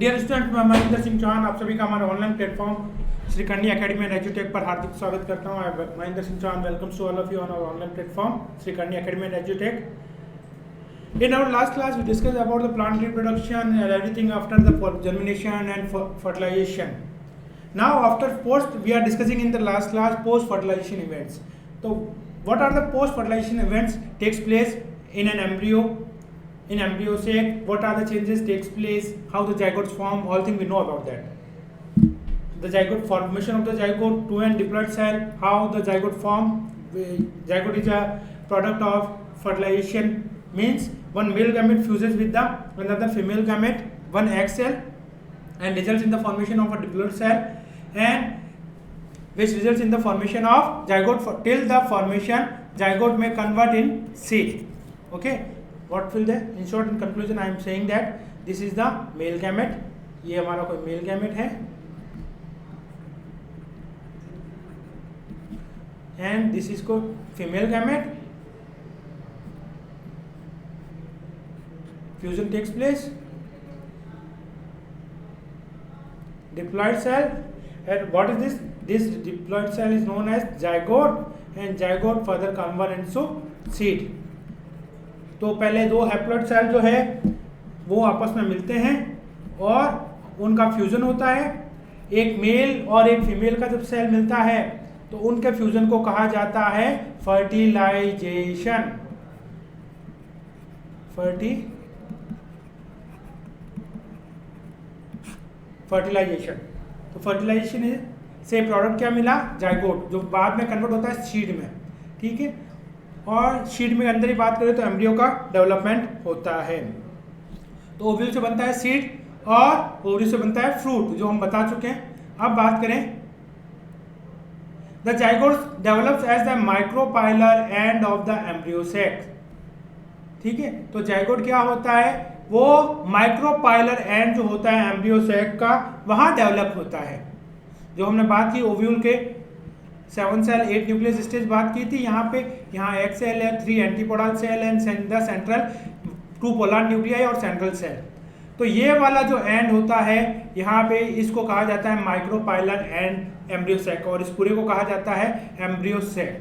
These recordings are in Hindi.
डियर स्टूडेंट, मैं महेंद्र सिंह चौहान आप सभी का हमारे online platform Shrikarni Academy and एजुटेक पर हार्दिक स्वागत करता हूं। Mahendra Singh Chauhan welcomes to all of you on our online platform Shrikarni Academy and एजुटेक. In our last class, we discussed about the plant reproduction and everything after the germination and fertilization. Now, after post, we are discussing in the last class post-fertilization events. So, what are the post-fertilization events takes place in an embryo? In embryo sac, what are the changes takes place? How the zygotes form? All things we know about that. The zygote formation of the zygote, 2n diploid cell. How the zygote form? Zygote is a product of fertilization. Means one male gamete fuses with the another female gamete, one egg cell, and results in the formation of a diploid cell, and which results in the formation of zygote. Till the formation, zygote may convert in seed. Okay, what will the in short in conclusion I am saying that this is the male gamete. ये हमारा कोई male gamete है, and this is को female gamete. Fusion takes place, diploid cell, and what is this? This diploid cell is known as zygote, and zygote further convert into seed. तो पहले दो हैप्लॉइड सेल जो है वो आपस में मिलते हैं और उनका फ्यूजन होता है. एक मेल और एक फीमेल का जब सेल मिलता है तो उनके फ्यूजन को कहा जाता है फर्टिलाइजेशन. फर्टिलाइजेशन. तो फर्टिलाइजेशन से प्रोडक्ट क्या मिला? जाइगोट, जो बाद में कन्वर्ट होता है सीड में. ठीक है, और सीड में अंदर ही बात करें तो एम्ब्रियो का डेवलपमेंट होता है. तो ओव्यूल से बनता है सीड और ओवरी से बनता है फ्रूट, जो हम बता चुके हैं. अब बात करें, the zygote develops as the micropylar end of the embryo sac. ठीक है, तो जाइगोट क्या होता है? वो माइक्रोपाइलर एंड जो होता है एम्ब्रियो सैक का, वहां डेवलप होता है. जो हमने बात की ओव्यूल के 7 सेल 8 न्यूक्लियस स्टेज बात की थी. यहाँ एक सेल है, 3 antipodal cell and the central 2 polar nuclei और सेंट्रल सेल. तो ये वाला जो एंड होता है यहाँ पे, इसको कहा जाता है माइक्रोपाइलर एंड एम्ब्रियो सैक, और इस पूरे को कहा जाता है एम्ब्रियो सैक.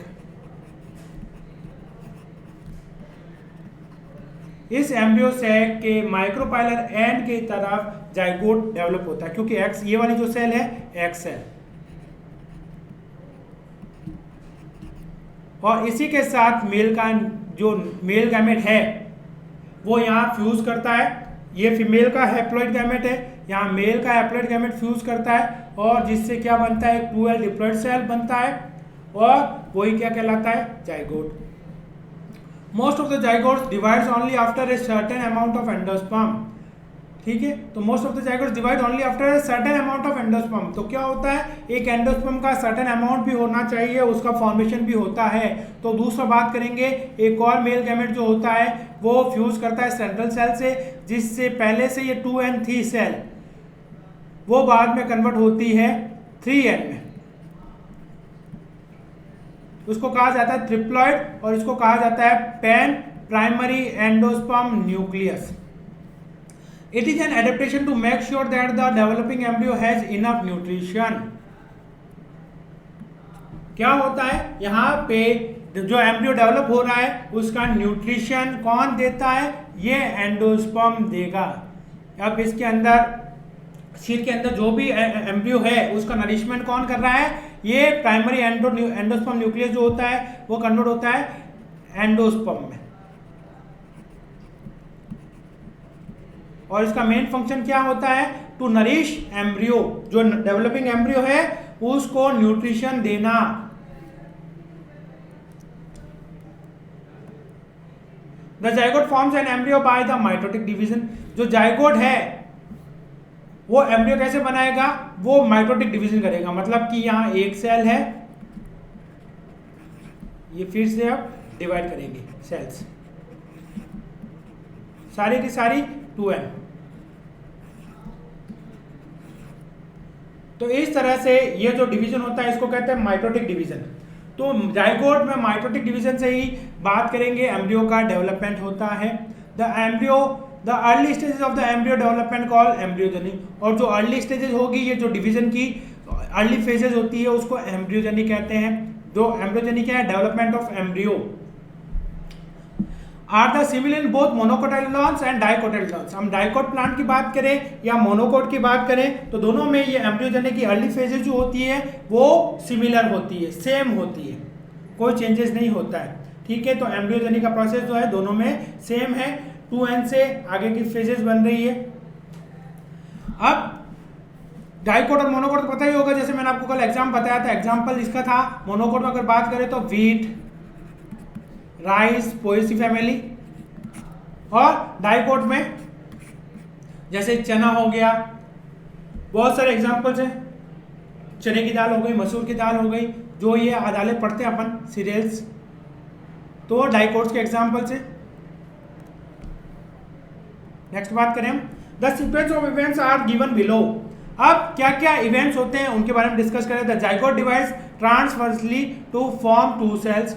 इस एम्ब्रियो सैक के माइक्रोपाइलर एंड की तरफ जाइगोट डेवलप होता है, क्योंकि एक्स ये वाली जो सेल है एक्स सेल, और इसी के साथ मेल का जो मेल गैमेट है वो यहाँ फ्यूज करता है. ये फीमेल का हैप्लॉइड गैमेट है, यहाँ मेल का हैप्लॉइड गैमेट फ्यूज करता है, और जिससे क्या बनता है? 2l डिप्लॉइड सेल बनता है, और वही क्या कहलाता है? Zygote. Most of the zygotes divides only after a certain amount of endosperm. ठीक है, तो most of the zygotes divide only after a certain amount of endosperm. तो क्या होता है? एक एंडोस्पर्म का certain amount भी होना चाहिए, उसका फॉर्मेशन भी होता है. तो दूसरा बात करेंगे, एक और मेल गैमेट जो होता है वो फ्यूज करता है सेंट्रल सेल से, जिससे पहले से ये 2n थी सेल, वो बाद में कन्वर्ट होती है 3n में. उसको कहा जाता है ट्रिप्लॉइड, और इसको कहा जाता है पैन primary endosperm nucleus. It is an adaptation to make sure that the developing embryo has enough nutrition. क्या होता है यहाँ पे? जो एम्ब्रियो डेवलप हो रहा है उसका न्यूट्रिशन कौन देता है? ये एंडोस्पर्म देगा. अब इसके अंदर सीड के अंदर जो भी एम्ब्रियो है उसका नरिशमेंट कौन कर रहा है? ये प्राइमरी एंडोस्पर्म न्यूक्लियस जो होता है वो कन्वर्ट होता है एंडोस्पर्म में. और इसका मेन फंक्शन क्या होता है? टू नरिश एम्ब्रियो, जो डेवलपिंग एम्ब्रियो है उसको न्यूट्रिशन देना. The zygote forms an embryo by the mitotic division. जो जाइगोट है वो एम्ब्रियो कैसे बनाएगा? वो माइटोटिक डिवीजन करेगा. मतलब कि यहाँ एक सेल है, ये फिर से अब डिवाइड करेंगे सेल्स, सारी की सारी 2n. तो इस तरह से ये जो डिवीजन होता है इसको कहते हैं माइटोटिक डिवीजन. तो जाइगोट में माइटोटिक डिवीजन से ही बात करेंगे एम्ब्रियो का डेवलपमेंट होता है. The embryo the early stages of the embryo development call embryogeny, और जो अर्ली स्टेजेस होगी, ये जो डिवीजन की अर्ली फेजेस होती है उसको एम्ब्रियोजेनी कहते हैं। जो एम्ब्रियोजेनी क्या है, development of embryo are the similar in both monocotyledons and dicotyledons. हम डाइकोट प्लांट की बात करें या मोनोकोट की बात करें तो दोनों में ये एम्ब्रियोजेनी की अर्ली फेजेस जो होती है वो सिमिलर होती है, सेम होती है, कोई चेंजेस नहीं होता है। ठीक है, तो एम्ब्रियोजेनी का प्रोसेस जो है दोनों में सेम है। 2n से आगे की फेजेस बन रही है। अब डाइकोट और मोनोकोट पता ही होगा, जैसे मैंने आपको कल एग्जाम बताया था, एग्जाम्पल इसका था। मोनोकोट में अगर बात करें तो व्हीट, राइस, पोएसी फैमिली, और डाइकोट में जैसे चना हो गया, बहुत सारे एग्जाम्पल्स हैं। चने की दाल हो गई, मसूर की दाल हो गई, जो ये दालें पढ़ते हैं अपन, सीरियल्स, तो डाइकोट्स के एग्जाम्पल्स हैं। नेक्स्ट बात करें हम, the sequence of events are given below. अब क्या क्या इवेंट्स होते हैं उनके बारे में डिस्कस करें। The zygote divides transversely to form 2 cells.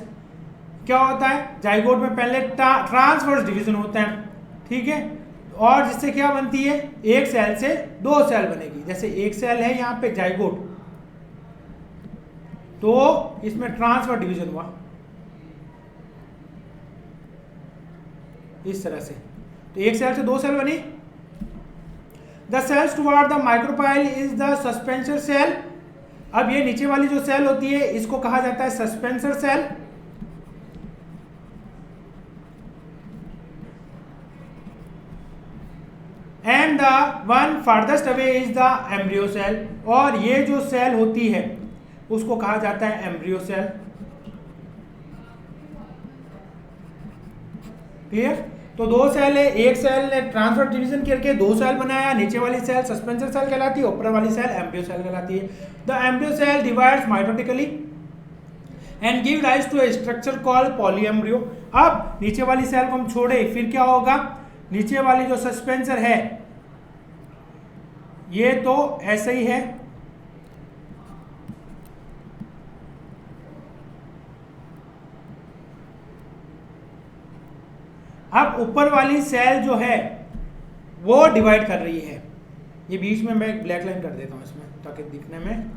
क्या होता है, जाइगोट में पहले ट्रांसवर्स डिवीजन होता है, ठीक है, और जिससे क्या बनती है, एक सेल से 2 सेल बनेगी। जैसे एक सेल है यहाँ पे जाइगोट, तो इसमें ट्रांसफर डिवीजन हुआ इस तरह से, तो एक सेल से 2 सेल बनी। The cells toward the micropyle is the suspensor cell. अब ये नीचे वाली जो सेल होती है इसको कहा जाता है suspensor cell. And the one farthest away is the embryo cell, और ये जो सेल होती है उसको कहा जाता है एम्ब्रियो सेल। क्लियर? तो 2 सेल है, एक सेल ने ट्रांसफर डिवीजन करके 2 सेल बनाया, नीचे वाली सेल सस्पेंसर सेल कहलाती है, ऊपर वाली सेल एम्ब्रियो सेल कहलाती है। The embryo cell divides mitotically and give rise to a structure called polyembryo. अब नीचे वाली सेल को हम छोड़े, फिर क्या होगा, नीचे वाली जो सस्पेंसर है ये तो ऐसे ही है, अब ऊपर वाली सेल जो है वो डिवाइड कर रही है। ये बीच में मैं एक ब्लैक लाइन कर देता हूं इसमें ताकि दिखने में,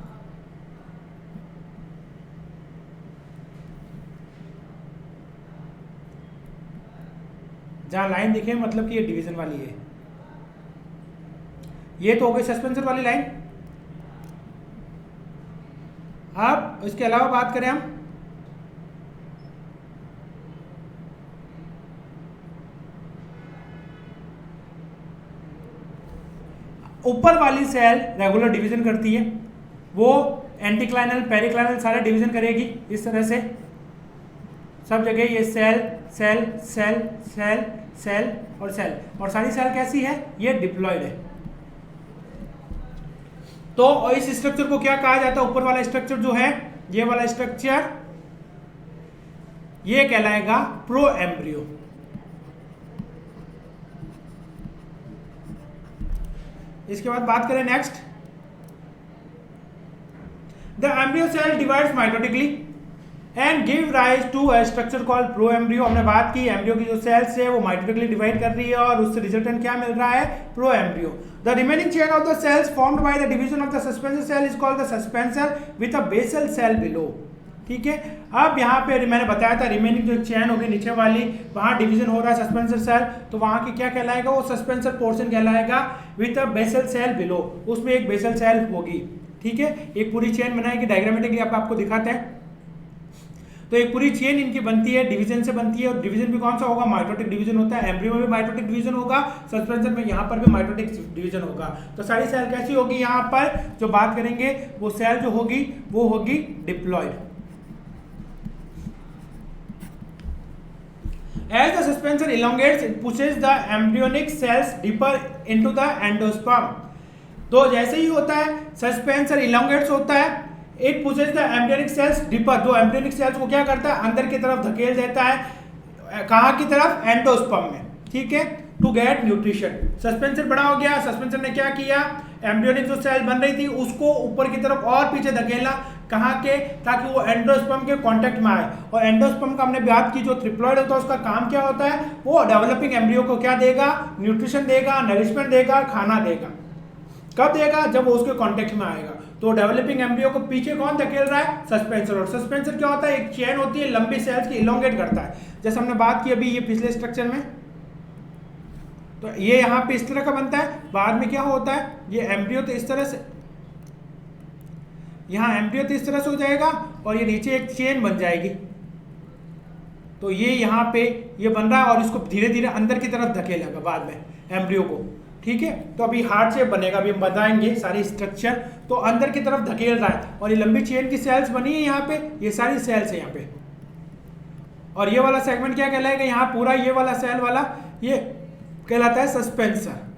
जहां लाइन दिखे मतलब कि ये डिवीजन वाली है। ये तो हो गई सस्पेंसर वाली लाइन। अब इसके अलावा बात करें हम, ऊपर वाली सेल रेगुलर डिवीजन करती है, वो एंटीक्लाइनल पेरिक्लाइनल सारे डिवीजन करेगी इस तरह से, सब जगह ये cell cell cell cell cell और सेल, और सारी सेल कैसी है, ये डिप्लॉयड है। तो इस स्ट्रक्चर को क्या कहा जाता है, ऊपर वाला स्ट्रक्चर जो है, ये वाला स्ट्रक्चर, ये कहलाएगा प्रो एम्ब्रियो। इसके बाद बात करें next, the embryo cell divides mitotically and give rise to a structure called pro embryo. हमने बात की एम्ब्रियो की जो सेल्स है वो माइटोटिकली डिवाइड कर रही है और उससे रिजल्टेंट क्या मिल रहा है, pro embryo. The remaining chain of the cells formed by the division of the suspensor cell is called the suspensor with a basal cell below. ठीक है, अब यहाँ पे मैंने बताया था रिमेनिंग जो चेन होगी नीचे वाली, वहां डिवीजन हो रहा है सस्पेंसर सेल, तो वहां की क्या कहलाएगा, वो सस्पेंसर पोर्शन कहलाएगा with a basal cell below, उसमें एक बेसल सेल होगी। ठीक है, एक पूरी चेन बनाएगी, डायग्रामेटिकली आपको दिखाते हैं। तो एक पूरी चेन इनकी बनती है, डिवीजन से बनती है, और डिवीजन भी कौन सा होगा, माइटोटिक डिवीजन होता है। एम्ब्रियो में भी माइटोटिक डिवीजन होगा, सस्पेंसर में यहाँ पर भी माइटोटिक डिवीजन होगा। तो सारी सेल कैसी होगी, यहाँ पर जो बात करेंगे वो सेल जो होगी वो होगी diploid. As the suspensor elongates, it pushes the embryonic cells deeper into the endosperm. तो जैसे ही होता है सस्पेंसर इलोंगेट्स होता है, it pushes the embryonic cells deeper, जो एम्ब्रियोनिक सेल्स को क्या करता है, अंदर की तरफ धकेल देता है, कहाँ की तरफ, एंडोस्पर्म में। ठीक है, टू गेट न्यूट्रिशन। सस्पेंसर बड़ा हो गया, सस्पेंसर ने क्या किया, एम्ब्रियोनिक जो सेल बन रही थी उसको ऊपर की तरफ और पीछे धकेला, कहाँ के, ताकि वो एंडोस्पर्म के कांटेक्ट में आए। और एंडोस्पर्म का हमने बात की, जो ट्रिप्लॉइड होता है उसका काम क्या होता है, वो डेवलपिंग एम्ब्रियो को क्या देगा, न्यूट्रिशन देगा, नरिशमेंट देगा, खाना देगा। कब देगा, जब वो उसके कांटेक्ट में आएगा। तो डेवलपिंग एम्ब्रियो को पीछे कौन धकेल रहा है, सस्पेंसर। और सस्पेंसर क्या होता है, एक चेन होती है लंबी सेल्स की, इलोंगेट करता है, जैसे हमने बात की अभी ये पिछले स्ट्रक्चर में। तो ये यहाँ पे इस तरह का बनता है, बाद में क्या होता है, ये एम्ब्रियो तो इस तरह से, यहाँ एम्ब्रियो तो इस तरह से हो जाएगा और ये नीचे एक चेन बन जाएगी। तो ये यहाँ पे ये बन रहा है और इसको धीरे धीरे अंदर की तरफ धकेलेगा बाद में एम्ब्रियो को, ठीक है। तो अभी हार्ट शेप बनेगा, अभी हम बताएंगे सारी स्ट्रक्चर। तो अंदर की तरफ धकेल रहा है और ये लंबी चेन की सेल्स बनी है यहाँ पे, ये सारी सेल्स है यहाँ पे। और ये वाला सेगमेंट क्या कहलाएगा, यहाँ पूरा ये वाला सेल वाला ये कहलाता है सस्पेंसर।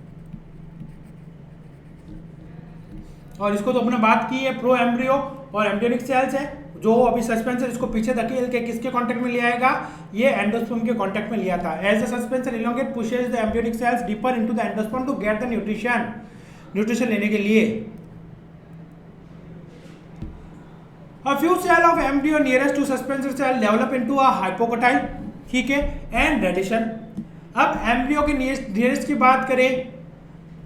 और इसको तो अपने बात की है, प्रो एम्ब्रियो और एम्ब्रियोनिक सेल्स है, जो अभी सस्पेंसर इसको पीछे धकेल के किसके कांटेक्ट में ले आएगा, ये एंडोस्पर्म के कांटेक्ट में लिया था। As the suspensor elongate pushes the embryonic cells deeper into the endosperm to get the nutrition लेने के लिए। A few cells of embryo nearest to suspensor cell develop into a hypocotyle, ठीक है, and radicule। अब एम्ब्रियो के नियरेस्ट की बात करें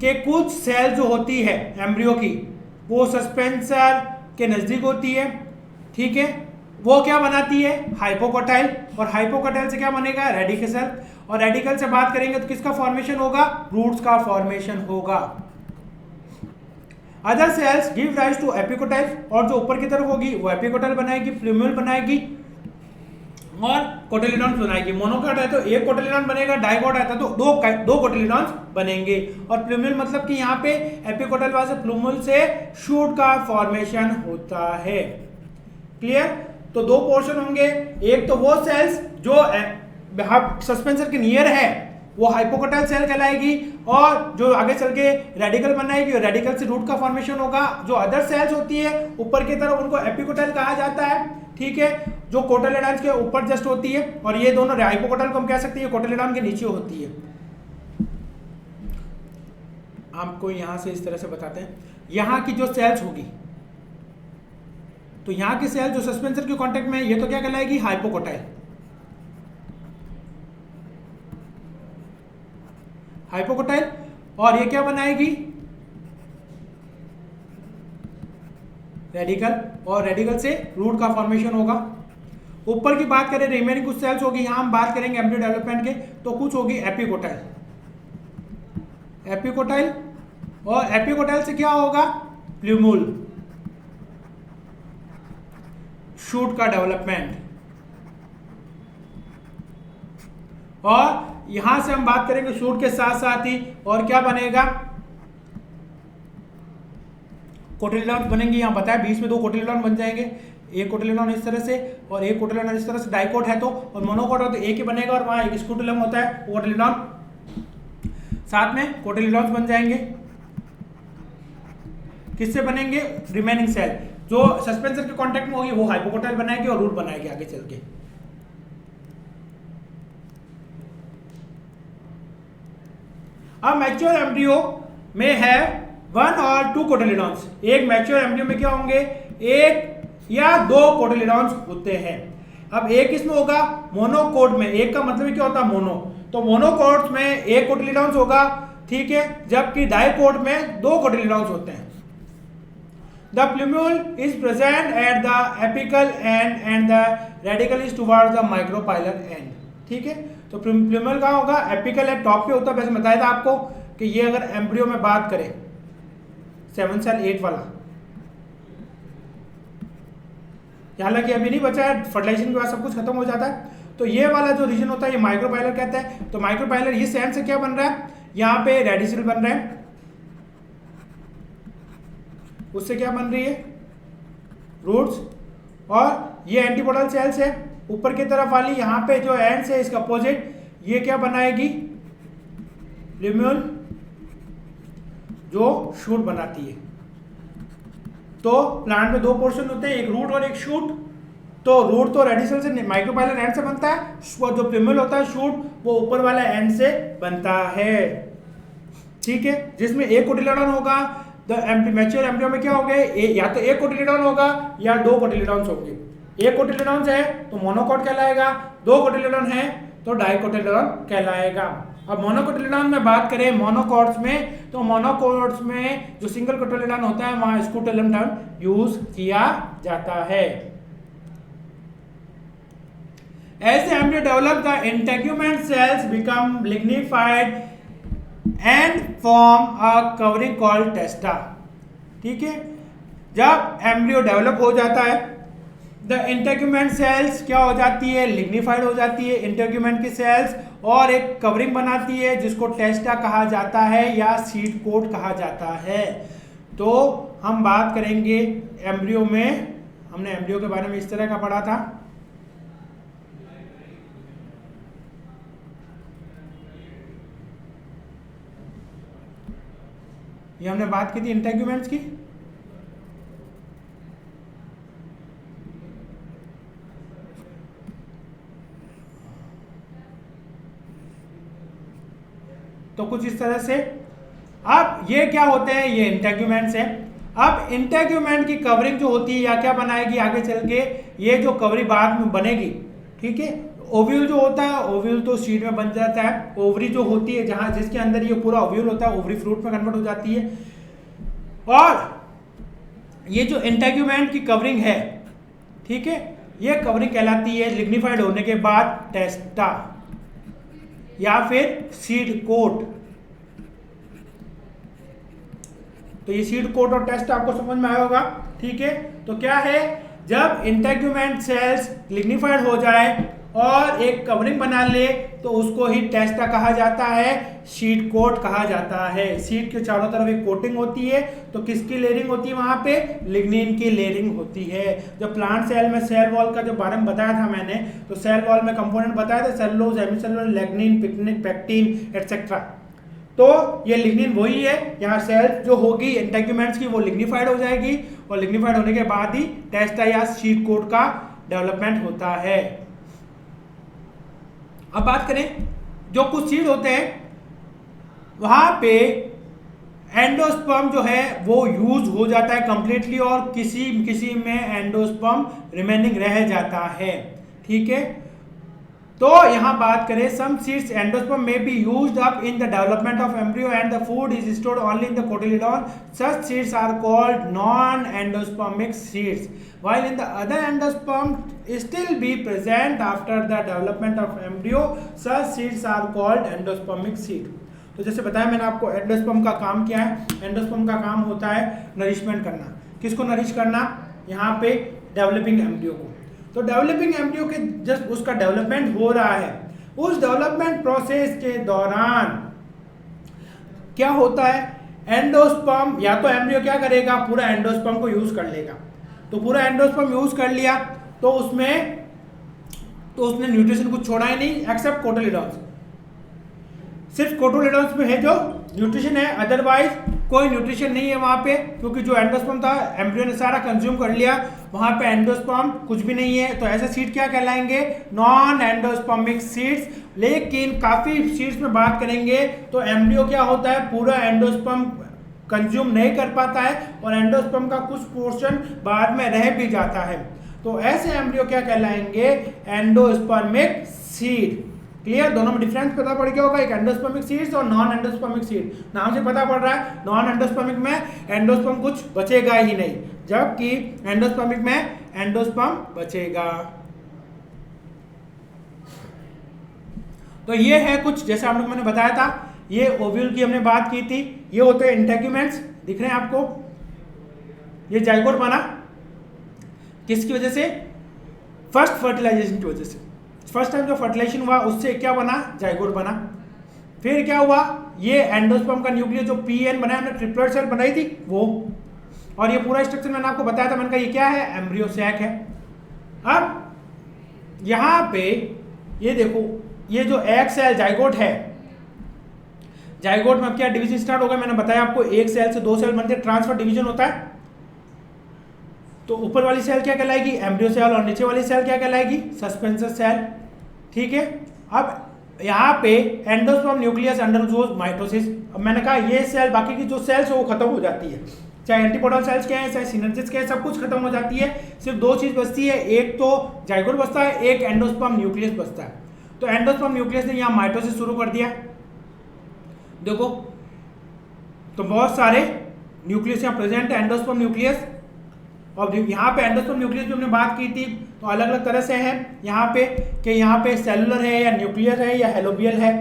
कि कुछ सेल जो होती है एम्ब्रियो की वो सस्पेंसर के नजदीक होती है, ठीक है, वो क्या बनाती है, हाइपोकोटाइल। और हाइपोकोटाइल से क्या बनेगा, रेडिकल। और रेडिकल से बात करेंगे तो किसका फॉर्मेशन होगा, रूट्स का फॉर्मेशन होगा। Other cells give rise to epicotyl, और जो ऊपर की तरफ होगी वो एपिकोटाइल बनाएगी, प्लूम्यूल बनाएगी और कोटिलिडॉन्स बनाएगी। मोनोकॉट है तो एक कोटिलिडॉन बनेगा, डाइकॉट है तो दो कोटिलिडॉन्स बनेंगे। और प्लूम्यूल मतलब कि यहाँ पे एपिकोटाइल वाले प्लूम्यूल से शूट का फॉर्मेशन होता है। क्लियर। तो दो पोर्शन होंगे, एक तो वो सेल्स जो सस्पेंसर के नियर है वो हाइपोकोटाइल सेल कहलाएगी, और जो आगे चल के रेडिकल बनाएगी और रेडिकल से रूट का फॉर्मेशन होगा। जो अदर सेल्स होती है ऊपर की तरफ उनको एपिकोटाइल कहा जाता है, ठीक है, जो कोटिलिडॉन्स के ऊपर जस्ट होती है। और ये दोनों हाइपोकोटाइल को हम कह सकते हैं कोटिलिडॉन के नीचे होती है। आपको यहां से इस तरह से बताते हैं, यहाँ की जो सेल्स होगी, तो यहाँ की सेल जो सस्पेंसर के कांटेक्ट में है ये तो क्या कहलाएगी, हाइपोकोटाइल। हाइपोकोटाइल। और ये क्या बनाएगी, रेडिकल, और रेडिकल से रूट का फॉर्मेशन होगा। ऊपर की बात करें रिमेनिंग कुछ सेल्स होगी, यहां हम बात करेंगे एम्ब्रियो डेवलपमेंट के, तो कुछ होगी एपिकोटाइल। एपिकोटाइल, और एपिकोटाइल से क्या होगा, प्लूम्यूल, शूट का डेवलपमेंट। और यहां से हम बात करेंगे शूट के साथ साथ ही और क्या बनेगा, कोटिलिडॉन्स बनेंगे। यहां बताया बीच में दो कोटिलिडॉन बन जाएंगे, एक कोटिलिडॉन इस तरह से और एक कोटिलिडॉन इस तरह से। डाइकोट है तो, और मोनोकोट है तो एक ही बनेगा, और वहां एक स्कूटुलम होता है कोटिलिडॉन, साथ में कोटिलिडॉन्स बन जाएंगे। किससे बनेंगे, रिमेनिंग सेल जो सस्पेंसर के कांटेक्ट में होगी वो हाइपोकोटाइल बनाएगी और रूट बनाएगी आगे चल के। अब मैच्योर एम्ब्रियो में है 1 और 2 कोटिलिडॉन्स। एक मैच्योर एम्ब्रियो में क्या होंगे, एक या 2 कोटिलिडॉन्स होते हैं। अब एक इसमें होगा मोनोकोट में, एक का मतलब क्या होता है, मोनो, तो मोनोकोट में एक कोटिलिडॉन्स होगा, ठीक है, जबकि डाइकोट में 2 कोटिलिडॉन्स होते हैं। The plumule is present at the apical end and the radical is towards the micropylar end, ठीक है। तो प्लूम्यूल कहाँ होगा, एपिकल है, टॉप पे होता है। वैसे बताया था आपको कि ये अगर एम्ब्रियो में बात करें 7 सेल 8 वाला, हालांकि अभी नहीं बचा है, फर्टिलाइजेशन के बाद सब कुछ खत्म हो जाता है। तो ये वाला जो रीजन होता है ये माइक्रोपाइलर कहते हैं। तो माइक्रोपाइलर ये सैंड से क्या बन रहा है, यहाँ पे रेडिकल बन रहे हैं, उससे क्या बन रही है, रूट्स। और ये एंटीपोडल सेल्स है ऊपर की तरफ वाली, यहाँ पे जो एंड्स है इसका अपोजिट, ये क्या बनाएगी, प्लूम्यूल, जो शूट बनाती है। तो प्लांट में 2 पोर्शन होते हैं, एक रूट और एक शूट। तो रूट तो रेडिकल से माइक्रोपाइलर एंड से बनता है, और जो प्लूम्यूल होता है शूट वो ऊपर वाला एंड से बनता है, ठीक है, जिसमें एक कोटिलिडॉन होगा, मैच्योर एम्ब्रियो में क्या हो गए, या तो एक कोटिलिडॉन होगा या दो कोटिलिडॉन्स होंगे। एक कोटिलिडॉन्स है तो मोनोकॉट कहलाएगा, दो कोटिलिडॉन है तो डाइकोटिलिडॉन कहलाएगा। अब मोनोकोटिलिडॉन में बात करें मोनोकॉट्स में, तो मोनोकॉट्स में जो सिंगल कोटिलिडॉन होता है वहां स्कूटेलम टर्म यूज किया जाता है। As the embryo develops, the integument cells become lignified and form a covering called testa। ठीक है, जब एम्ब्रियो डेवलप हो जाता है द इंटेग्यूमेंट सेल्स क्या हो जाती है, लिग्निफाइड हो जाती है इंटेग्यूमेंट की सेल्स, और एक कवरिंग बनाती है जिसको टेस्टा कहा जाता है या सीड कोट कहा जाता है। तो हम बात करेंगे एम्ब्रियो में, हमने एम्ब्रियो के बारे में इस तरह का पढ़ा था। ये हमने बात की थी इंटेग्यूमेंट्स की। तो कुछ इस तरह से। अब ये क्या होते हैं, ये इंटेग्यूमेंट्स है। अब इंटेग्यूमेंट की कवरिंग जो होती है या क्या बनाएगी आगे चल के, ये जो कवरिंग बाद में बनेगी, ठीक है, ओव्यूल जो होता है, ओव्यूल तो सीड में बन जाता है, ओवरी जो होती है जहां जिसके अंदर ये पूरा ओव्यूल होता है, ओवरी फ्रूट में कन्वर्ट हो जाती है। और ये जो इंटेग्यूमेंट की कवरिंग है, ठीक है, ये कवरिंग कहलाती है लिग्निफाइड होने के बाद टेस्टा या फिर सीड कोट। तो ये सीड कोट और टेस्ट आपको समझ में आया होगा, ठीक है। तो क्या है, जब इंटेग्यूमेंट सेल्स लिग्निफाइड हो जाए और एक कवरिंग बना ले तो उसको ही टेस्टा कहा जाता है, सीड कोट कहा जाता है। सीड के चारों तरफ एक कोटिंग होती है, तो किसकी लेयरिंग होती है वहां पे, लिग्निन की लेयरिंग होती है। जब प्लांट सेल में सेल वॉल का जो बारे में बताया था मैंने, तो सेल वॉल में कंपोनेंट बताया था, सेलुलोज, हेमिसेलुलोज, लिग्निन, पिक्निन, पेक्टिन एटसेट्रा। तो ये लिग्निन वही है, यहाँ सेल जो होगी इंटेग्यूमेंट्स की वो लिग्निफाइड हो जाएगी, और लिग्निफाइड होने के बाद ही टेस्टा या सीड कोट का डेवलपमेंट होता है। अब बात करें, जो कुछ सीड होते हैं वहां पे एंडोस्पर्म जो है वो यूज हो जाता है कंप्लीटली, और किसी में एंडोस्पर्म रिमेनिंग रह जाता है, ठीक है। तो यहां बात करें, सम सीड्स एंडोस्पर्म में be used up in the development of embryo and the food is stored only in the cotyledon. Such seeds are called non endospermic seeds, while in the other endosperm still be present after the development of embryo, such seeds are called endospermic seed। तो जैसे बताया मैंने आपको, एंडोस्पर्म का काम क्या है, एंडोस्पर्म का काम होता है नरिशमेंट करना। किसको नरिश करना, यहाँ पे डेवलपिंग एम्ब्रियो को। तो डेवलपिंग एम्ब्रियो के जस्ट उसका डेवलपमेंट हो रहा है, उस डेवलपमेंट प्रोसेस के दौरान क्या होता है, एंडोस्पर्म या तो एम्ब्रियो क्या करेगा, पूरा एंडोस्पर्म को यूज कर लेगा। तो पूरा एंडोस्पर्म यूज कर लिया तो उसने न्यूट्रिशन कुछ छोड़ा ही नहीं, एक्सेप्ट कोटिलिडॉन्स। सिर्फ कोटिलिडॉन्स में है जो न्यूट्रिशन है, अदरवाइज कोई न्यूट्रिशन नहीं है वहां पे, क्योंकि जो एंडोस्पर्म था एम्ब्रियो ने सारा कंज्यूम कर लिया, वहां पे एंडोस्पर्म कुछ भी नहीं है। तो ऐसे सीड क्या कहलाएंगे, नॉन एंडोस्पर्मिक सीड्स। लेकिन काफी सीड्स में बात करेंगे तो एम्ब्रियो क्या होता है, पूरा एंडोस्पर्म कंज्यूम नहीं कर पाता है, और एंडोस्पर्म का कुछ पोर्शन बाद में रह भी जाता है। तो ऐसे एम्ब्रियो क्या कहलाएंगे, एंडोस्पर्मिक सीड। क्लियर, दोनों में डिफरेंस पता पड़ गया होगा, एक एंडोस्पर्मिक सीड्स और नॉन एंडोस्पर्मिक सीड। नाम से पता पड़ रहा है, नॉन एंडोस्पर्मिक में एंडोस्पर्म कुछ बचेगा ही नहीं, जबकि एंडोस्पर्मिक में एंडोस्पर्म बचेगा। तो ये है कुछ, जैसे आप लोग मैंने बताया था, ये ओव्यूल की हमने बात की थी। ये होते हैं इंटेग्यूमेंट्स, दिख रहे हैं आपको। ये जाइगोट बना किसकी वजह से, फर्स्ट फर्टिलाइजेशन की वजह से। फर्स्ट टाइम जो फर्टिलाइजेशन हुआ उससे क्या बना, जाइगोट बना। फिर क्या हुआ, ये एंडोस्पर्म का न्यूक्लियस जो पीएन बनाया हमने, ट्रिपलेट सेल बनाई थी वो, और ये पूरा स्ट्रक्चर मैंने आपको बताया था, मैंने कहा ये क्या है, एम्ब्रियो सैक है। अब यहां पे ये देखो, ये जो एक सेल जाइगोट है, जाइगोट में अब क्या डिवीजन स्टार्ट होगा, मैंने बताया आपको, एक सेल से दो सेल बनते हैं, ट्रांसफर डिवीजन होता है। तो ऊपर वाली सेल क्या कहलाएगी, एम्ब्रियो सेल, और नीचे वाली सेल क्या कहलाएगी, सस्पेंसर सेल, ठीक है। अब यहाँ पे एंडोस्पर्म न्यूक्लियस अंडरगोज माइटोसिस, अब मैंने कहा ये सेल, बाकी की जो सेल्स है वो खत्म हो जाती है, चाहे एंटीपोडल सेल्स के हैं चाहे सिनर्जिस के हैं, सब कुछ खत्म हो जाती है। सिर्फ दो चीज बचती है, एक तो जाइगोट बचता है, एक एंडोस्पर्म न्यूक्लियस बचता है। तो एंडोस्पर्म न्यूक्लियस ने यहाँ माइटोसिस शुरू कर दिया। देखो तो बहुत सारे न्यूक्लियस यहाँ प्रेजेंट है, एंडोस्पर्म न्यूक्लियस। और यहाँ पे एंडोस्पर्म न्यूक्लियस जो हमने बात की थी तो अलग अलग तरह से है यहाँ पे, कि यहाँ पे सेलुलर है या न्यूक्लियर है या हेलोबियल है।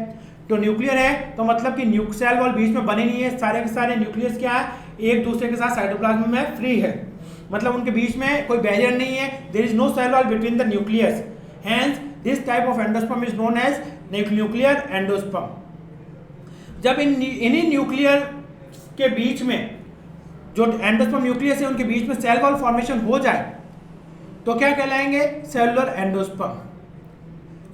तो न्यूक्लियर है तो मतलब कि सेल वॉल बीच में बने नहीं है, सारे के सारे न्यूक्लियस क्या है, एक दूसरे के साथ साइटोप्लाज्म में फ्री है, मतलब उनके बीच में कोई बैरियर नहीं है, there is no cell wall between the nucleus, hence this type of endosperm is known as nuclear endosperm. जब इन्हीं न्यूक्लियर के बीच में जो एंडोस्पर्म न्यूक्लियस है उनके बीच में सेल वॉल फॉर्मेशन हो जाए तो क्या कहलाएंगे, सेलुलर एंडोस्पर्म।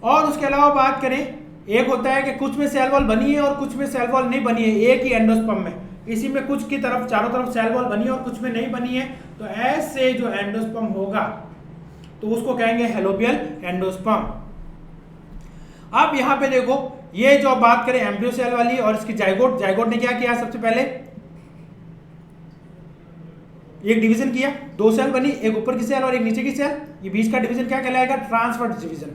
और उसके अलावा बात करें, एक होता है कि कुछ में सेल वॉल बनी है और कुछ में सेल वॉल नहीं बनी है, एक ही एंडोस्पर्म में, इसी में कुछ की तरफ चारों तरफ सेल वॉल बनी है और कुछ में नहीं बनी है, तो ऐसे जो एंडोस्पर्म होगा तो उसको कहेंगे हेलोबियल एंडोस्पर्म। अब यहाँ पे देखो, ये जो बात करें एम्ब्रियो सेल वाली और इसकी जाइगोट, जाइगोट ने क्या किया, सबसे पहले एक डिवीजन किया, दो सेल बनी, एक ऊपर की सेल और एक नीचे की सेल, ये बीच का डिवीजन क्या कहलाएगा, ट्रांसफर डिवीजन।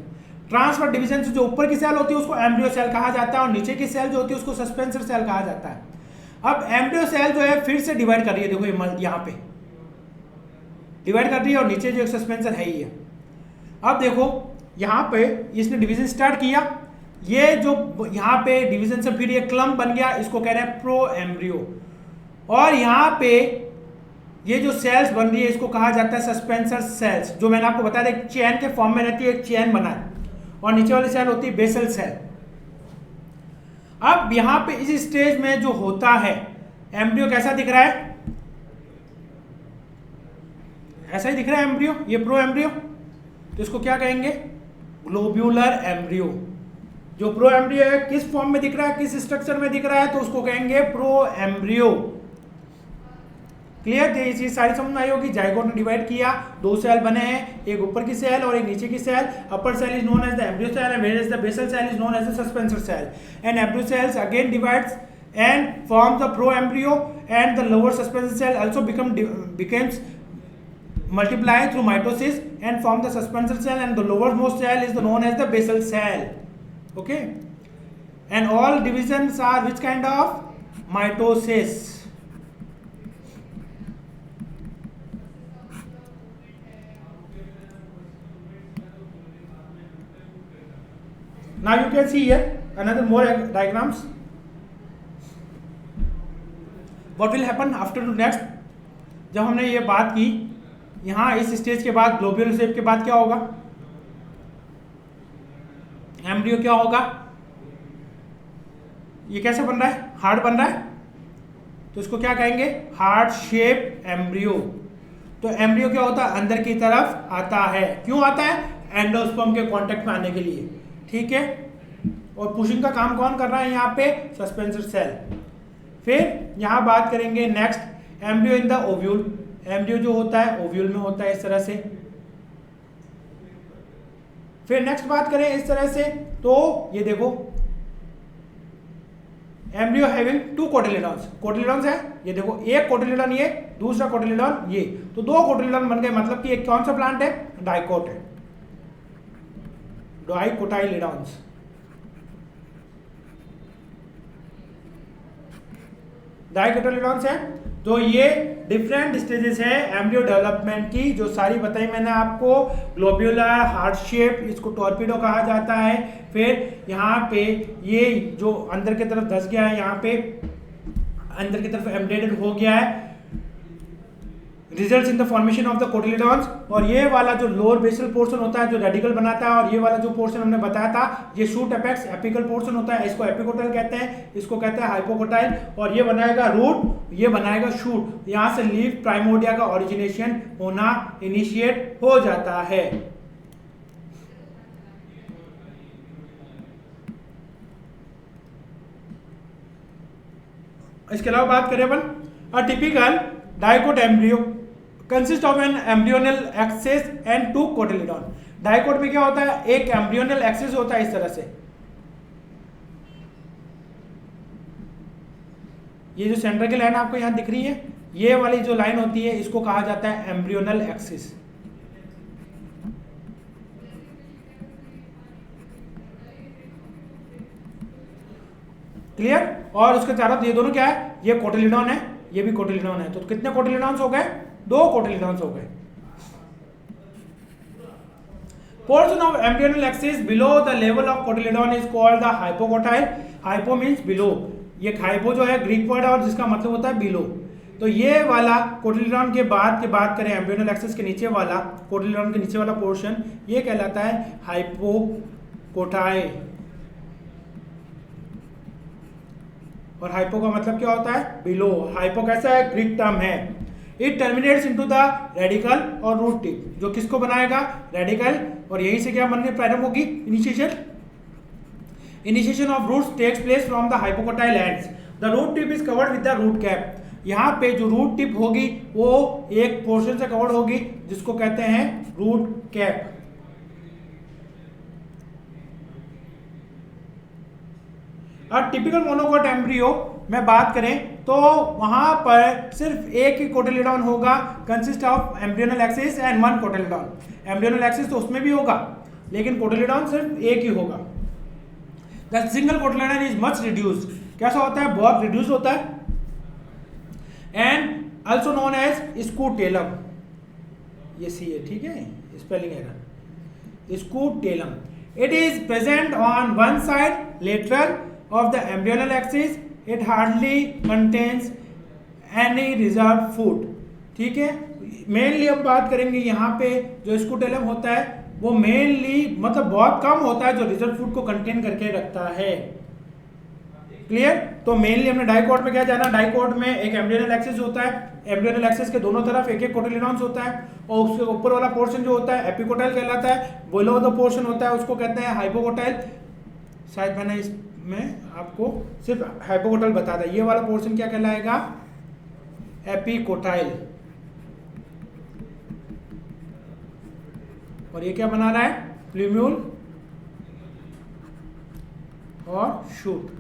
ट्रांसफर डिवीजन से जो ऊपर की सेल होती है उसको एम्ब्रियो सेल कहा जाता है और नीचे की सेल जो होती है उसको सस्पेंसर सेल कहा जाता है। अब एम्ब्रियो सेल जो है फिर से डिवाइड कर रही है, देखो यहाँ पे डिवाइड कर रही है और नीचे जो एक सस्पेंसर है ही है। अब देखो यहाँ पे इसने डिवीजन स्टार्ट किया, ये जो यहाँ पे डिवीजन से फिर ये क्लम्प बन गया, इसको कह रहे हैं प्रो एम्ब्रियो। और यहाँ पे ये जो सेल्स बन रही है इसको कहा जाता है सस्पेंसर सेल्स, जो मैंने आपको बताया एक चेन के फॉर्म में रहती है, एक चेन बना है, और नीचे वाली सेल होती है बेसल सेल। अब यहाँ पे इस स्टेज में जो होता है एम्ब्रियो कैसा दिख रहा है, ऐसा ही दिख रहा है एम्ब्रियो, ये प्रो एम्ब्रियो, तो इसको क्या कहेंगे, ग्लोब्यूलर एम्ब्रियो। जो प्रो एम्ब्रियो है किस फॉर्म में दिख रहा है, किस स्ट्रक्चर में दिख रहा है, तो उसको कहेंगे प्रो एम्ब्रियो। क्लियर, ये चीज सारी समझ में आई होगी। जाइगोट ने डिवाइड किया, दो सेल बने हैं, एक ऊपर की सेल और एक नीचे की cell. Upper cell is known as the embryo cell and where is the basal cell is known as the suspensor cell, and embryo cells again divides and form the proembryo, and the lower suspension cell also becomes multiply through mitosis and form the suspenser cell, and the lowermost cell is known as the basal cell. Okay, and all divisions are which kind of mitosis. Now you can see here another more diagrams. What will happen after to next? जब हमने ये बात की, यहाँ इस स्टेज के बाद ग्लोब्यूलर शेप के बाद क्या होगा, एम्ब्रियो क्या होगा, ये कैसे बन रहा है, हार्ट बन रहा है, तो इसको क्या कहेंगे, हार्ट शेप एम्ब्रियो। तो एम्ब्रियो क्या होता है, अंदर की तरफ आता है, क्यों आता है, एंडोस्पर्म के कांटेक्ट में आने के लिए, ठीक है। और पुशिंग का काम कौन कर रहा है यहाँ पे, सस्पेंसर सेल। फिर यहाँ बात करेंगे next, embryo in the ovule. Embryo जो होता है ओव्यूल में होता है इस तरह से। फिर नेक्स्ट बात करें इस तरह से, तो ये देखो एम्ब्रियो हैविंग टू कोटिलेडॉन्स, कोटिलेडॉन्स है, ये देखो एक कोटिलेडॉन ये, दूसरा कोटिलेडॉन ये, तो दो कोटिलेडॉन बन गए, मतलब कि एक कौन सा प्लांट है, डाइकोट है, डाइकोटाइलेडॉन्स। डाइकोटिलेडॉन्स है। तो ये डिफरेंट स्टेजेस है एम्ब्रियो डेवलपमेंट की, जो सारी बताई मैंने आपको। ग्लोब्यूलर, हार्ट शेप, इसको टॉर्पिडो कहा जाता है। फिर यहाँ पे ये जो अंदर की तरफ धस गया है, यहाँ पे अंदर की तरफ एम्बेडेड हो गया है, results in the formation of the cotyledons. और ये वाला जो लोअर बेसल पोर्शन होता है जो रेडिकल बनाता है, और ये वाला जो पोर्शन हमने बताया था ये शूट एपेक्स एपिकल पोर्शन होता है, इसको एपिकोटाइल कहते हैं, इसको कहते हैं हाइपोकोटाइल। और ये बनाएगा रूट, ये बनाएगा शूट, यहाँ से लीफ प्राइमोर्डिया का ओरिजिनेशन होना इनिशिएट हो जाता है। इसके अलावा बात करें अपन, a typical dicot embryo consist of an embryonal axis and two cotyledon. Dicot में क्या होता है, एक एम्ब्रियोनल एक्सेस होता है इस तरह से, ये जो सेंटर की लाइन आपको यहाँ दिख रही है, ये वाली जो लाइन होती है इसको कहा जाता है एम्ब्रियोनल एक्सिस। क्लियर? और उसके चारों ये दोनों क्या है, ये कोटिलिडॉन है, ये भी कोटिलिडॉन है। तो कितने कोटिलिडॉन्स हो गए? 2 कोटिलिडॉन्स हो गए। Portion of embryonal axis below the level of cotyledon is called the hypocotyle. Hypo means below. ये हाइपो जो है ग्रीक वर्ड है और जिसका मतलब होता है बिलो। तो ये वाला कोटिलिडॉन के बाद की बात करें, एम्ब्रियोनल एक्सिस के नीचे वाला, कोटिलिडॉन के नीचे वाला पोर्शन, ये कहलाता है हाइपोकोटाइल। और हाइपो का मतलब क्या होता है? बिलो। हाइपो कैसा है? ग्रीक टर्म है। It terminates into the radical और रूट टिप, जो किसको बनाएगा? रेडिकल। और यहीं से क्या बनने प्रारंभ होगी? Initiation of roots takes place from the hypocotyl ends. The root tip is covered with the root cap. यहाँ पे जो रूट टिप होगी वो एक पोर्शन से कवर्ड होगी जिसको कहते हैं रूट कैप। और टिपिकल मोनोकोट एम्ब्रियो में बात करें तो वहां पर सिर्फ एक ही कोटिलिडॉन होगा, consist of embryonal axis and 1 cotyledon. Embryonal axis तो उसमें भी होगा लेकिन कोटिलिडॉन सिर्फ एक ही होगा। The single cotyledon is much reduced. कैसा होता है? बहुत रिड्यूस होता है। And also known as scutellum. ये सी है, ठीक है, spelling error. Scutellum. It is present on one side lateral of the embryonal axis. It hardly contains any reserve food. ठीक है, मेनली हम बात करेंगे यहाँ पे जो स्कूटेलम होता है वो मेनली मतलब बहुत कम होता है जो रिजर्व फूड को कंटेन करके रखता है। क्लियर? तो मेनली हमने डाइकोट में क्या जाना? डाइकोट में एक एम्ब्रियोनल एक्सिस होता है, एम्ब्रियोनल एक्सिस के दोनों तरफ एक एक कोटिलिडॉन्स होता है और उसके ऊपर वाला पोर्शन जो होता है एपिकोटाइल कहलाता है। बिलो द पोर्शन होता है उसको कहते हैं हाइपोकोटाइल। शायद मैंने इसमें आपको सिर्फ हाइपोकोटाइल बता दिया। ये वाला पोर्शन क्या कहलाएगा? एपिकोटाइल। और ये क्या बना रहा है? प्लूम्यूल और शूट।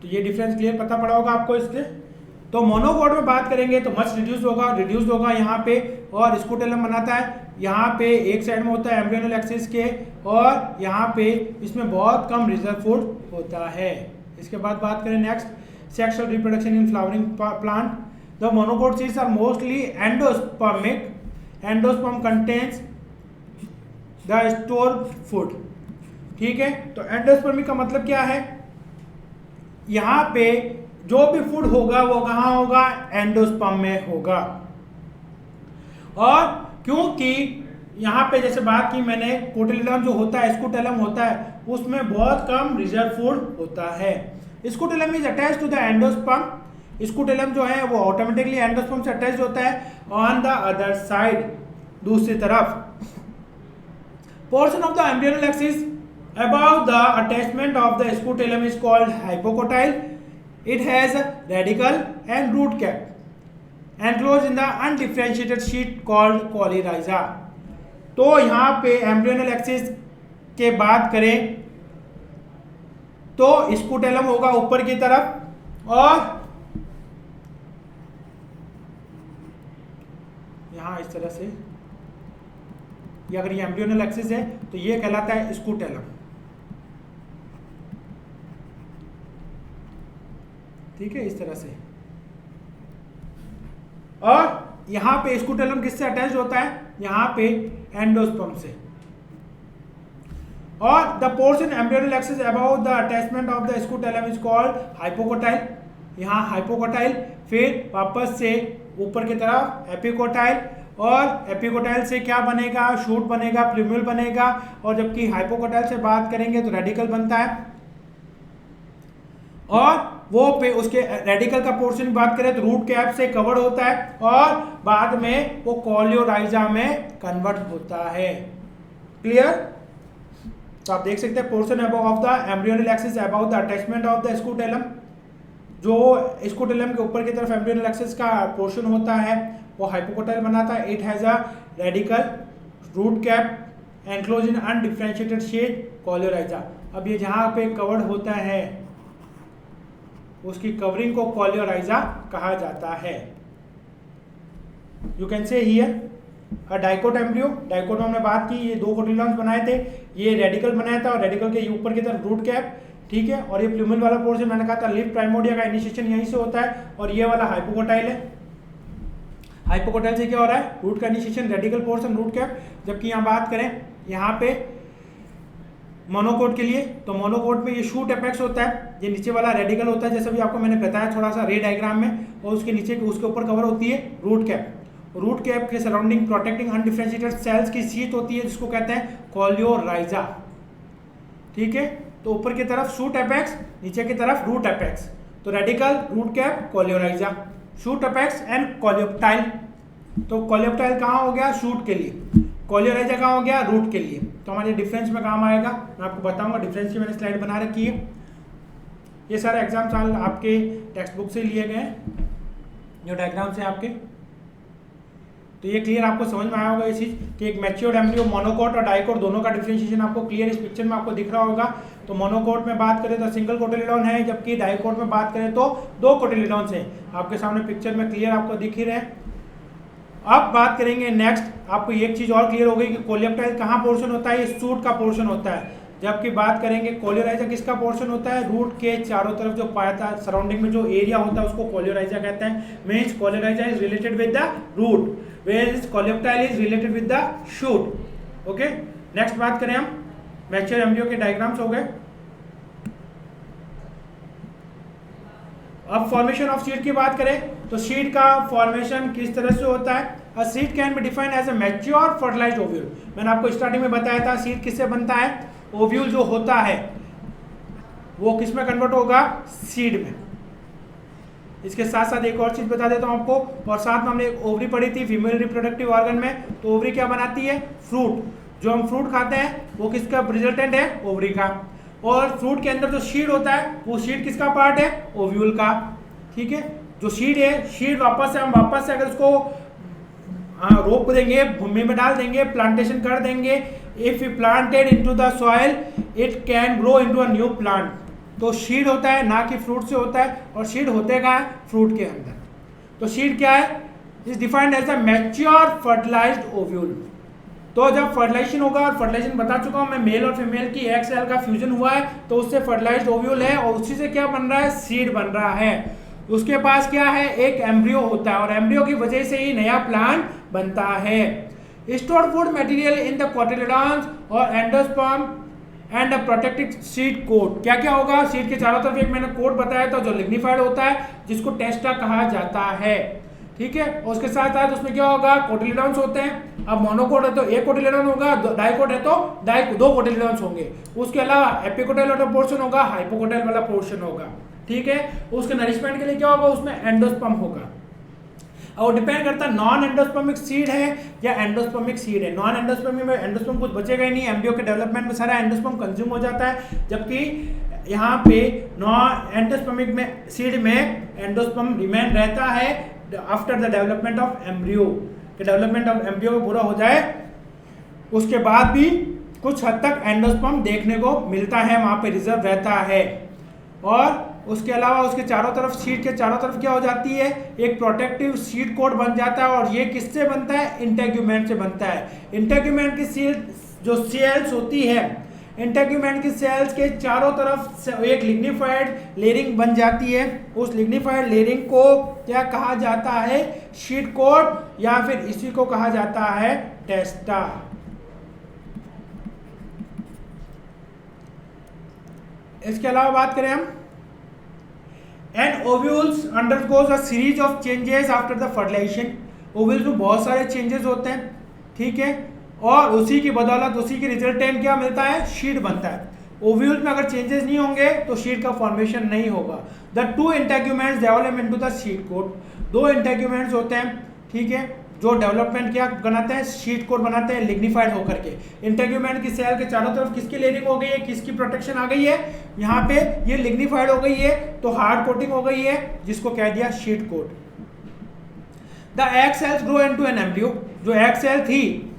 तो ये डिफरेंस क्लियर पता पड़ा होगा आपको इससे। तो मोनोकोट में बात करेंगे तो मच रिड्यूस्ड होगा यहाँ पे, और स्कूटेलम बनाता है यहाँ पे एक साइड में होता है एम्ब्रियोनल एक्सिस के, और यहाँ पे इसमें बहुत कम रिजर्व फूड होता है। इसके बाद बात करें next, sexual reproduction in flowering plant. The monocot seeds are mostly endospermic. Endosperm contains the store food. ठीक है, तो एंडोस्पर्मिक का मतलब क्या है? यहाँ पे जो भी फूड होगा वो कहाँ होगा? एंडोस्पर्म में होगा। और क्योंकि यहाँ पे जैसे बात की मैंने, कोटिलिडॉन जो होता है, स्कूटेलम होता है, उसमें बहुत कम रिजर्व फूड होता है। Scutellum is attached to the endosperm. Scutellum जो है वो ऑटोमेटिकली एंडोस्पर्म से अटैच होता है। ऑन द अदर साइड, दूसरी तरफ, portion of the embryonal axis above the attachment of the scutellum is called hypocotyle. It has a radical and root cap enclosed in the undifferentiated sheet called coleorhiza. तो यहाँ पे एम्ब्रियोनल एक्सिस के बात करें तो स्कूटेलम होगा ऊपर की तरफ, और यहाँ इस तरह से, ये अगर ये एम्ब्रियोनल एक्सिस है तो ये कहलाता है स्कूटेलम। ठीक है, इस तरह से। और यहां पे स्कूटेलम किससे अटैच होता है? यहां पे एंडोस्पर्म से। और the portion embryonal axis above the attachment of the scutellum is called hypocotyl. यहां हाइपोकोटाइल, फिर वापस से ऊपर की तरफ एपिकोटाइल, और एपिकोटाइल से क्या बनेगा? शूट बनेगा, प्लूम्यूल बनेगा। और जबकि हाइपोकोटाइल से बात करेंगे तो रेडिकल बनता है, और वो पे उसके रेडिकल का पोर्शन बात करें तो रूट कैप से कवर्ड होता है, और बाद में वो कोलियोराइजा में कन्वर्ट होता है। क्लियर? तो आप देख सकते हैं portion above of the embryonal axis above the attachment of the scutellum. जो स्कूटेलम के ऊपर की तरफ एम्ब्रियोनल एक्सिस का पोर्शन होता है वो हाइपोकोटाइल बनाता है। It has a radicle root cap enclose in undifferentiated sheath coleorhiza. अब ये जहाँ पे कवर्ड होता है उसकी कवरिंग को कोलियोराइजा कहा जाता है। You can say here a dicot embryo. Dicot में हमने बात की, ये 2 कोटिलिडॉन्स बनाए थे, ये रेडिकल बनाया था और रेडिकल के ऊपर की तरफ रूट कैप, ठीक है। और ये प्लूमल वाला पोर्शन मैंने कहा था लिफ प्राइमोर्डिया का इनिशिएशन यहीं से होता है, और ये वाला हाइपोकोटाइल है। हाइपोकोटाइल से क्या हो रहा है, रूट का initiation, radicle portion root cap. जबकि यहाँ बात करें यहाँ पे मोनोकोट के लिए, तो मोनोकोट में ये शूट एपेक्स होता है, ये नीचे वाला रेडिकल होता है जैसे भी आपको मैंने बताया थोड़ा सा रे डायग्राम में, और उसके नीचे उसके ऊपर कवर होती है रूट कैप। रूट कैप के सराउंडिंग प्रोटेक्टिंग अनडिफरेंशिएटेड सेल्स की शीट होती है जिसको कहते हैं कोलियोराइजा, ठीक है। तो ऊपर की तरफ शूट एपेक्स, नीचे की तरफ रूट एपेक्स, तो radicle, root cap, coleorhiza, shoot apex and coleoptile. तो कोलियोप्टाइल कहाँ हो गया, शूट के लिए, कोलियोराइजा कहाँ हो गया, रूट के लिए। तो हमारे डिफरेंस में काम आएगा, मैं आपको बताऊंगा, डिफरेंस की मैंने स्लाइड बना रखी है। ये सारे एग्जाम साल आपके टेक्स्ट बुक से लिए गए हैं, जो डायग्राम्स हैं आपके। तो ये क्लियर आपको समझ में आया होगा ये चीज़ कि एक मैच्योर्ड एम्ब्रियो मोनोकोट और डाइकोट दोनों का डिफरेंशिएशन आपको क्लियर इस पिक्चर में आपको दिख रहा होगा। तो मोनोकोट में बात करें तो सिंगल कोटिलिडॉन है, जबकि डाइकोट में बात करें तो 2 कोटिलिडॉन्स हैं। आपके सामने पिक्चर में क्लियर आपको दिख ही रहे। अब बात करेंगे नेक्स्ट, आपको एक चीज़ और क्लियर हो गई कि कोलियोप्टाइल कहाँ पोर्शन होता है, ये सूट का पोर्शन होता है। जबकि बात करेंगे कोलियोराइजा किसका पोर्शन होता है, रूट के चारों तरफ जो पाया सराउंडिंग में जो एरिया होता है उसको कोलियोराइजा कहते हैं। Means coleorhiza is related with the root, whereas coleoptile is related with the shoot. Okay, next बात करें हम, मैच्योर एम्ब्रियो के डायग्राम्स हो गए। अब फॉर्मेशन ऑफ सीड की बात करें तो सीड का फॉर्मेशन किस तरह से होता है। A seed can be defined as a mature fertilized ovule. मैंने आपको स्टार्टिंग में बताया था सीड किससे बनता है, ओव्यूल जो होता है वो किस में कन्वर्ट होगा, सीड में। इसके साथ साथ एक और चीज बता देता हूं आपको, और साथ में हमने एक ओवरी पढ़ी थी फीमेल रिप्रोडक्टिव ऑर्गन में। तो ओवरी क्या बनाती है, फ्रूट। जो हम फ्रूट खाते हैं वो किसका रिजल्टेंट है, ओवरी का। और फ्रूट के अंदर जो शीड होता है वो शीड किसका पार्ट है, ओव्यूल का, ठीक है। जो शीड है, शीड हम वापस से अगर उसको रोप देंगे, भूमि में डाल देंगे, प्लांटेशन कर देंगे, if you planted into the soil it can grow into a new plant. तो शीड होता है ना कि फ्रूट से होता है, और शीड होते कहाँ है, फ्रूट के अंदर। तो शीड क्या है, is defined as a mature fertilized ovule. तो जब फर्टिलाइजेशन होगा, और फर्टिलाइजेशन बता चुका हूं मैं, मेल और फीमेल की एग सेल का फ्यूजन हुआ है तो उससे फर्टिलाइज्ड ओव्यूल है, और उसी से क्या बन रहा है, सीड बन रहा है। उसके पास क्या है, एक एम्ब्रियो होता है, और एम्ब्रियो की वजह से ही नया प्लांट बनता है। Stored food material in the cotyledons और endosperm and protective seed coat. क्या क्या होगा, सीड के चारों तरफ एक मैंने कोट बताया था जो लिग्निफाइड होता है, जिसको टेस्टा कहा जाता है, ठीक है। और उसके साथ साथ उसमें क्या होगा, कोटिलिडॉन्स होते हैं। अब मोनोकोट है तो एक कोटिलिडॉन होगा, डाइकोट है तो 2 कोटिलिडॉन्स होंगे। उसके अलावा एपिकोटाइल वाला पोर्शन होगा, हाइपोकोटाइल वाला पोर्शन होगा, ठीक है। उसके नरिशमेंट के लिए क्या होगा, उसमें एंडोस्पर्म होगा, और डिपेंड करता है नॉन एंडोस्पर्मिक सीड है या एंडोस्पर्मिक सीड है। नॉन एंडोस्पर्मिक में एंडोस्पर्म कुछ बचेगा ही नहीं, एम्ब्रियो के डेवलपमेंट में सारा एंडोस्पर्म कंज्यूम हो जाता है। जबकि यहाँ पे नॉन एंडोस्पर्मिक में सीड में एंडोस्पर्म रिमेन रहता है after the development of embryo. के डेवलपमेंट ऑफ एम्ब्रियो पूरा हो जाए उसके बाद भी कुछ हद तक एंडोस्पर्म देखने को मिलता है, वहाँ पे रिजर्व रहता है। और उसके अलावा उसके चारों तरफ, सीड के चारों तरफ क्या हो जाती है, एक प्रोटेक्टिव सीड कोट बन जाता है। और ये किससे बनता है, इंटेग्यूमेंट से बनता है। इंटेग्यूमेंट की सील जो सेल्स होती है, इंटेग्यूमेंट की सेल्स के चारों तरफ एक लिग्निफाइड लेयरिंग बन जाती है। उस लिग्निफाइड लेयरिंग को क्या कहा जाता है, सीड कोट, या फिर इसी को कहा जाता है टेस्टा। इसके अलावा बात करें हम, and ovules undergoes a series of changes after the fertilization. Ovules में बहुत सारे चेंजेस होते हैं, ठीक है, और उसी की बदौलत, उसी की रिजल्टेंट क्या मिलता है, शीड बनता है। ओव्यूल में अगर चेंजेस नहीं होंगे तो शीड का फॉर्मेशन नहीं होगा। The 2 integuments develop into the seed coat. 2 integuments होते हैं, ठीक है, जो डेवलपमेंट क्या बनाते हैं, शीट कोट बनाते हैं लिग्निफाइड होकर के। इंटेग्यूमेंट की सेल के चारों तरफ किसकी लेयरिंग हो गई है, किसकी प्रोटेक्शन आ गई है, यहाँ पे ये लिग्निफाइड हो गई है, तो हार्ड कोटिंग हो गई है, जिसको कह दिया seed coat. The egg cells grow into an embryo. जो एग सेल थी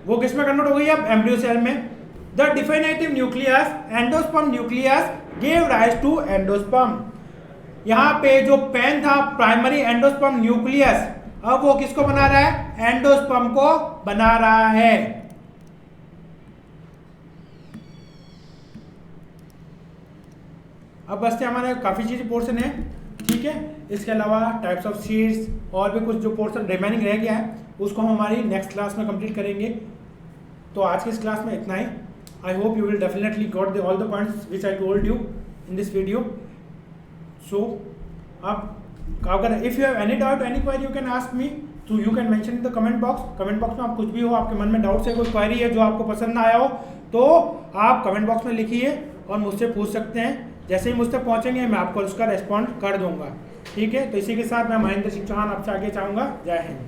वो किस में कन्वर्ट हो गई अब एम्ब्रियो सेल में। The definitive nucleus endosperm nucleus gave rise to endosperm. यहाँ पे जो पेन था प्राइमरी एंडोस्पर्म न्यूक्लियस, अब वो किसको बना रहा है, एंडोस्पर्म को बना रहा है। अब बस हमारे काफी चीज पोर्शन है, ठीक है। इसके अलावा टाइप्स ऑफ सीड्स और भी कुछ जो पोर्शन रिमेनिंग रह गया है उसको हम हमारी नेक्स्ट क्लास में कंप्लीट करेंगे। तो आज की इस क्लास में इतना ही। I hope you will definitely got all the points which I told you in this video. So आप अगर if you have any doubt any query you can ask me, तो you can mention in the comment box. Comment box में आप कुछ भी हो, आपके मन में डाउट है, कोई क्वेरी है जो आपको पसंद ना आया हो, तो आप कमेंट बॉक्स में लिखिए और मुझसे पूछ सकते हैं। जैसे ही मुझ तक पहुंचेंगे मैं आपको उसका रेस्पॉन्ड कर दूंगा, ठीक है। तो इसी के साथ मैं महेंद्र सिंह चौहान आपसे आगे चाहूँगा। जय हिंद।